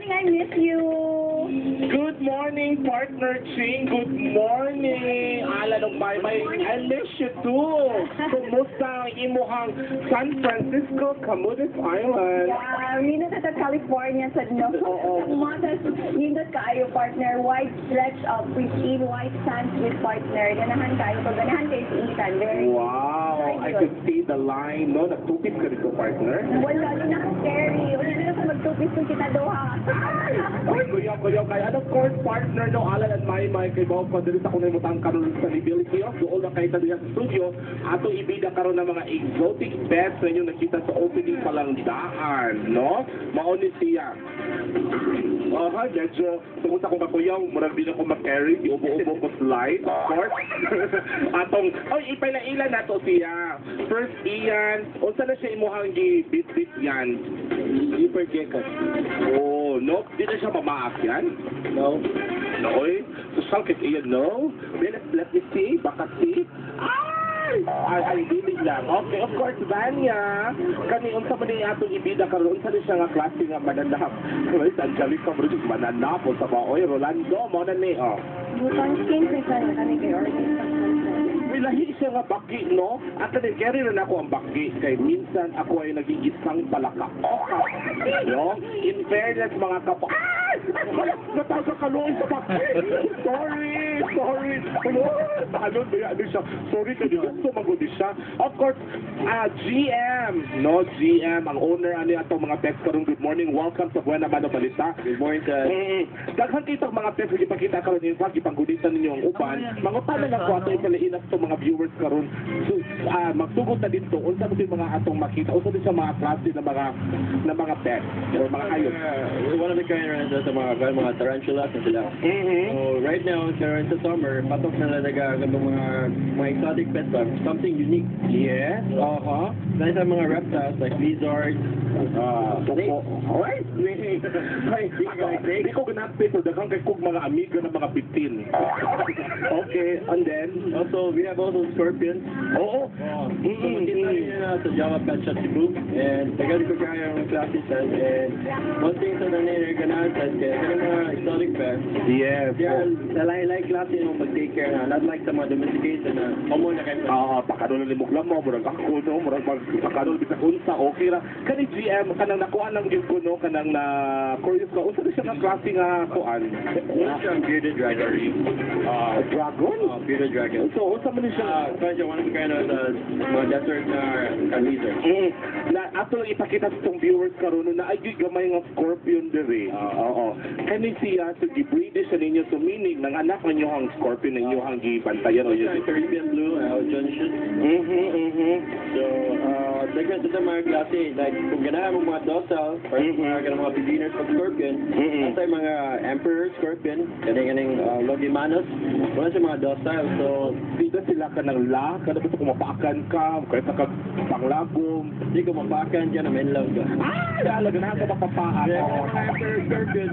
morning, I miss you. Good morning, partner Ching. Good morning. Ala ng Maymay, I miss you too. Kumusta ang imuhang San Francisco, Camotes Island? Minus sa California, sa Matas, minus kaayo, partner. White stretch of pristine white sands with partner. Ganahan kayo. Pag ganahan kayo sa Ethan. Very Wow, I could see the line, no? Nagtupit ka dito, partner. Wala din ako scary. Wala din ako magtupis kung kita doha. Ay, kuya. And of course, partner, no, Alan and Maymay, kay Bob, kung dito sa kunay mutang karoon sa Libility of doon na kayo sa studio, ato ibida karoon ng mga exotic pets na inyong nakita sa opening palang daan, no? Mauni siya. Medyo, tungkol akong kakuyaw, murag din ako mag-carry, iubo-ubo ko slide, of course. Ipailan na to siya. First, Ian, unsa na siya imuhang gi-bit-bit yan? Zipper jacket. Oh, no? Di na siya mamaak yan? No. No, eh? So, sakit Ian, no? Let me see. Baka see. Ay, bilig lang. Okay, of course, Vanya. Kani, unsa man niya atong ibida karon unsa ni siya nga klase nga mananap. Right, Angelica Bruce, mananap. O sa baoy, Rolando, mo na ni, oh. Butang skin person na kami kayo. May lahi siya nga baki, no? At carry rin ako ang baki. Kay minsan ako ay naging isang palaka. No? In fairness, mga kapo... Natasa ka noon sa baki! Sorry! Ano siya? Sorry, kaya sumagod siya. Of course, GM. No, GM, ang owner, ano yung mga pets karon. Good morning. Welcome sa Buena Mano Balita. Good morning, sir. Daghan kitang mga pets, ipakita karon yung ipanggulitan ninyo ang uban. Mga paano na ko ato ipalainas sa mga viewers karon. So, magsugot na dito. Unsa mo yung mga atong makita? Unsa din sa mga klase na mga pets or mga hayop? One of the kind of sa mga tarantulas na sila. So, right now, karon sa summer, patok na lalaga ang mga exotic pets ba? Something unique. Yes. Dahil sa mga reptiles like lizards, snakes. Alright. Hindi ko ganapit. So, daghang kay kog mga amiga ng mga bitin. Okay. And then? Also, we have also scorpions. Oo. So, makita rin na sa Java Pet Shop Cebu. And tagal ko kaya yung classes. And one thing sa nanay ganahan sa kaya mga exotic pets. Yes. They are like klase yung mag-take care na. Not like sa mga domesticated na common na kayo. Pakadol na limog lang mo. Murag ako, no? Murag pakadol bisa unsa. Okay ra. Kani GM, kanang nakuha ng yun ko, no? Kanang na curious ko. Unsa na siya ng klase nga kuan? Yung bearded dragon. Dragon? Bearded dragon. So, unsa man siya? Kaya one of the kind of mga desert na lizard. Na ato lang ipakita sa itong viewers karon na ay gamay nga scorpion diri. Oo. Kani siya to gi-breed siya ninyo to meaning ng anak ninyo ang scorpion ninyo ang gibantayan o yun. Caribbean blue, John Shit. So, daghan sa mga klase, like kung ganahan mo mga docile, or mga beginners of scorpion, at mga emperor scorpion, kaning Longimanus, wala sa mga docile. So, dito sila ka ng kada ba kumapakan ka, kahit ka panglagom, hindi ko mapakan dyan, I'm in love ka. Alaga na ka mapapaan. Emperor scorpion,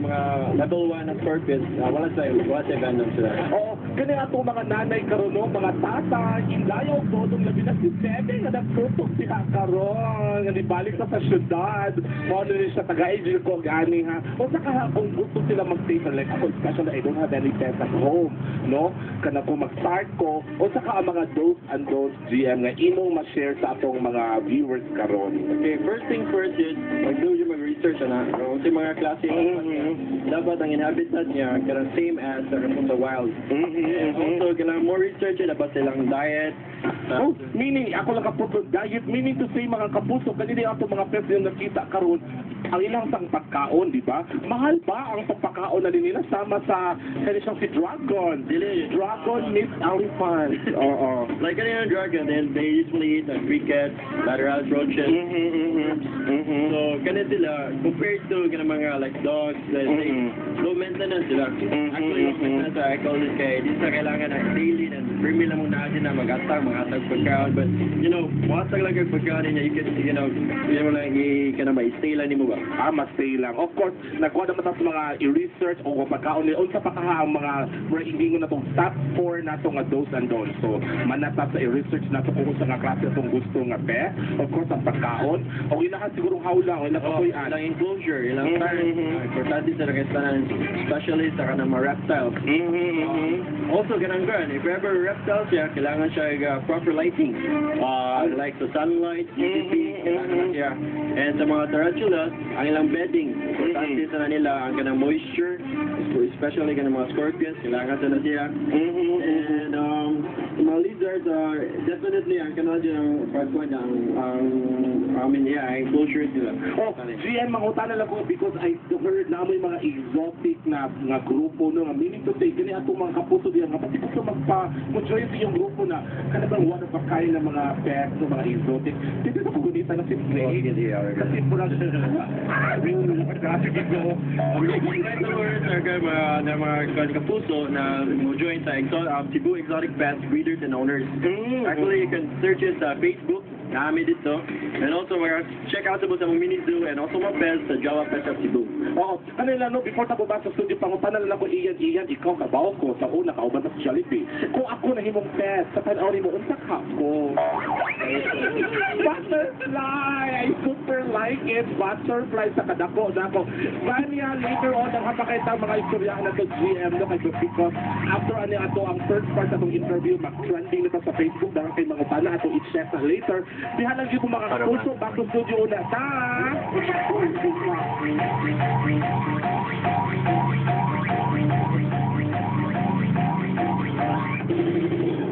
mga level 1 na scorpions, wala sa venom sila. Oo, kani ato mga nanay karon no, mga tatay, inlayaw dodong labi na si Sebe nga nagtutok siya karon, nga balik sa syudad. Mo ni siya taga-age ko gani ha. O saka kung gusto sila mag-stay for like ako especially I don't have any pets at home, no? Kana ko mag-start ko o saka ang mga do's and don'ts GM nga imong ma-share sa atong mga viewers karon. Okay, first thing first is mag-do yung mag-research na kung sa mga klase dapat ang inhabitat niya karang same as sa wild. Also, kailangan more research dapat silang diet. Meaning, ako lang kapuso, diet, meaning to say mga kapuso, kanina ato mga pets yung nakita karon ang ilang sang pagkaon, di ba? Mahal ba ang pagpakaon na nila sama sa kanya siyang si Dragon? Dragon meets elephant. Oo. Like kanina dragon, they usually eat crickets, lateral roaches. So, ganun sila, compared to mga like dogs, low maintenance sila. Actually, low maintenance, I call it kay, di sa kailangan na daily na premium lang muna natin na mag-atag pagkaon. But, watag lang yung pagkaon niya, you can, mo lang, i-stay lang mo ba? Stay lang. Of course, nagkuha naman sa mga i-research o pagkaon nila. Unsa pa kaha ang mga ingingon na itong top 4 na itong do's and don'ts. So, manatap sa i-research na ito kung sa nga klase itong gusto nga be. Of course, ang pagkaon. O ilahan siguro hawlang. O ilahan kapoy-an. Ilang enclosure, ilang parents. Importante sa nagkastanan, especially sa kanang mga reptiles. Also, ganang gan, if ever reptiles siya, kailangan siya proper lighting. Like sa sunlight, UVB, kailangan siya. And sa mga tarantulas, ang ilang bedding. Importante sa nila ang ganang moisture, especially ganang mga scorpions, kailangan sa na siya. And sa mga lizards, definitely ang kanal dyan ang pagkuhan ang enclosure nila. Oh, GM, mangutan na lang ko because I heard na may mga exotic na mga grupo no, nga meaning to say, gani atong mga kapuso diyan, nga pati gusto mag-join sa yung grupo na kanabang one of a kind na mga pets, no, mga exotic. Dito na kugunita na si Play. Kasi po lang siya, kasi ko. Right na words are mga kapuso na mo-join sa Cebu Exotic Pets Breeders and Owners. Actually, you can search it sa Facebook. Naami dito. And also, check out sa mga mini zoo and also mga pets sa Java Pets of Cebu. Oo. Kanila, no, before tapo ba sa studio, pangupanan lang ko, Ian, ikaw, kabaw ko, sa una, kauban sa Jollibee. Kung ako na himong pet, sa tanaw mo, unsa ka ko? Butterfly! I super like it. Butterfly sa kadako na ako. Kanya, later on, ang kapakita mga istoryahan na to GM, no, kay because after ato ang first part atong interview, mag-trending nito sa Facebook, dahil kay mga upana, ato i-check na later. Dihan lang yung mga kapuso, back to studio una.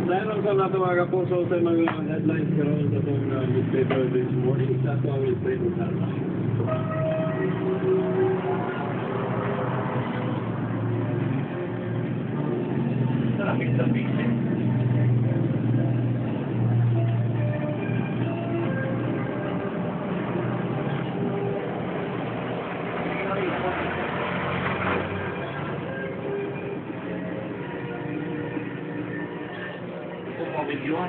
Dahil lang sa nato mga kapuso sa mga headlines karoon sa itong newspaper this morning, sa ito ang newspaper headlines. Video.